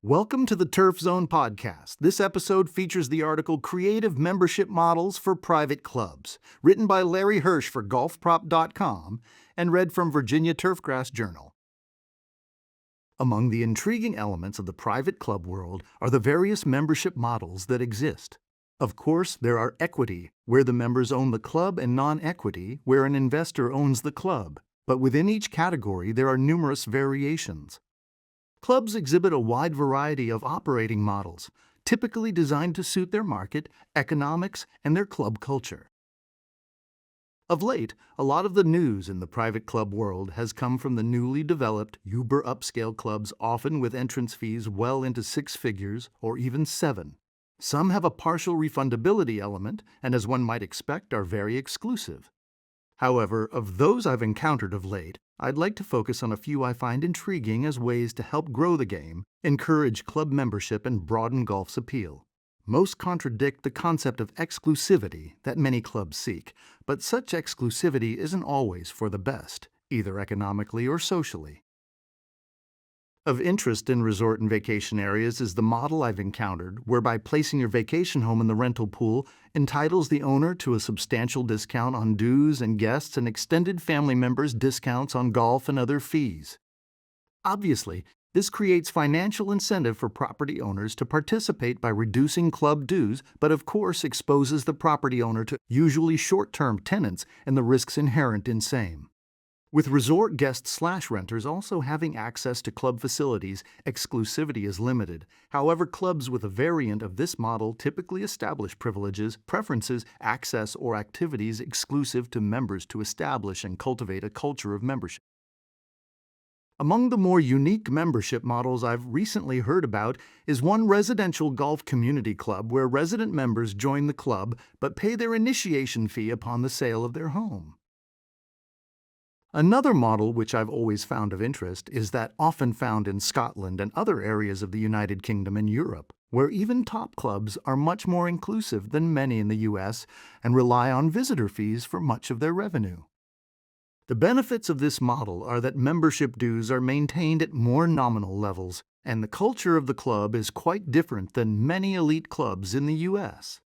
Welcome to the Turf Zone podcast. This episode features the article Creative Membership Models for Private Clubs, written by Larry Hirsh for golfprop.com and read from Virginia Turfgrass Journal. Among the intriguing elements of the private club world are the various membership models that exist. Of course, there are equity, where the members own the club, and non-equity, where an investor owns the club. But within each category, there are numerous variations. Clubs exhibit a wide variety of operating models, typically designed to suit their market, economics, and their club culture. Of late, a lot of the news in the private club world has come from the newly developed, uber upscale clubs, often with entrance fees well into six figures or even seven. Some have a partial refundability element and, as one might expect, are very exclusive. However, of those I've encountered of late, I'd like to focus on a few I find intriguing as ways to help grow the game, encourage club membership, and broaden golf's appeal. Most contradict the concept of exclusivity that many clubs seek, but such exclusivity isn't always for the best, either economically or socially. Of interest in resort and vacation areas is the model I've encountered, whereby placing your vacation home in the rental pool entitles the owner to a substantial discount on dues and guests and extended family members discounts on golf and other fees. Obviously, this creates financial incentive for property owners to participate by reducing club dues, but of course exposes the property owner to usually short-term tenants and the risks inherent in same. With resort guests/renters also having access to club facilities, exclusivity is limited. However, clubs with a variant of this model typically establish privileges, preferences, access, or activities exclusive to members to establish and cultivate a culture of membership. Among the more unique membership models I've recently heard about is one residential golf community club where resident members join the club but pay their initiation fee upon the sale of their home. Another model which I've always found of interest is that often found in Scotland and other areas of the United Kingdom and Europe, where even top clubs are much more inclusive than many in the US and rely on visitor fees for much of their revenue. The benefits of this model are that membership dues are maintained at more nominal levels, and the culture of the club is quite different than many elite clubs in the US.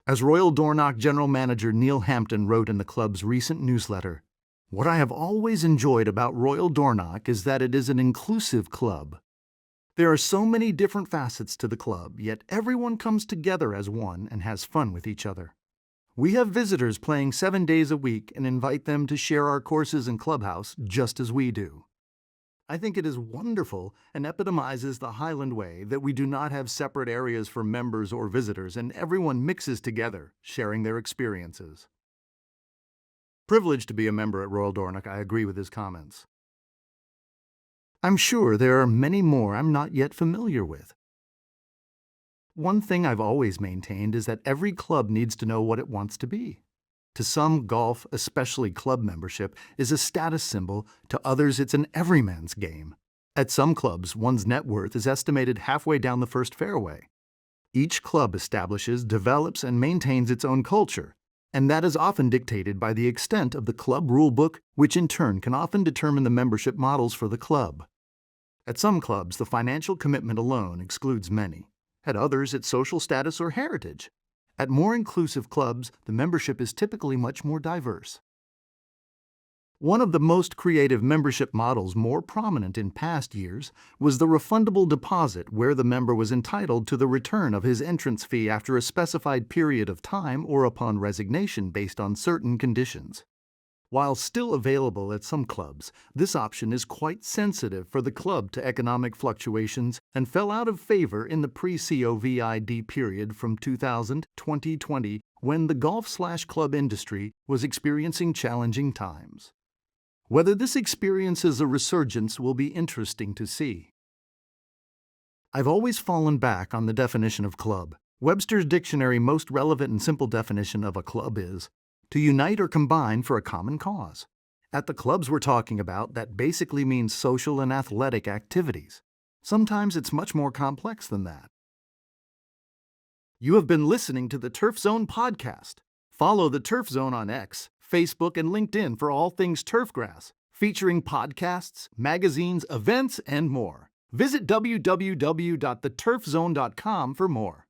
As Royal Dornoch General Manager Neil Hampton wrote in the club's recent newsletter, "What I have always enjoyed about Royal Dornoch is that it is an inclusive club. There are so many different facets to the club, yet everyone comes together as one and has fun with each other. We have visitors playing 7 days a week and invite them to share our courses and clubhouse just as we do. I think it is wonderful and epitomizes the Highland way that we do not have separate areas for members or visitors and everyone mixes together, sharing their experiences." Privileged to be a member at Royal Dornoch, I agree with his comments. I'm sure there are many more I'm not yet familiar with. One thing I've always maintained is that every club needs to know what it wants to be. To some, golf, especially club membership, is a status symbol. To others, it's an everyman's game. At some clubs, one's net worth is estimated halfway down the first fairway. Each club establishes, develops, and maintains its own culture, and that is often dictated by the extent of the club rulebook, which in turn can often determine the membership models for the club. At some clubs, the financial commitment alone excludes many. At others, it's social status or heritage. At more inclusive clubs, the membership is typically much more diverse. One of the most creative membership models more prominent in past years was the refundable deposit, where the member was entitled to the return of his entrance fee after a specified period of time or upon resignation based on certain conditions. While still available at some clubs, this option is quite sensitive for the club to economic fluctuations and fell out of favor in the pre-COVID period from 2000-2020 when the golf/club industry was experiencing challenging times. Whether this experiences a resurgence will be interesting to see. I've always fallen back on the definition of club. Webster's dictionary most relevant and simple definition of a club is to unite or combine for a common cause. At the clubs we're talking about, that basically means social and athletic activities. Sometimes it's much more complex than that. You have been listening to the Turf Zone podcast. Follow the Turf Zone on X, Facebook, and LinkedIn for all things turfgrass, featuring podcasts, magazines, events, and more. Visit www.theturfzone.com for more.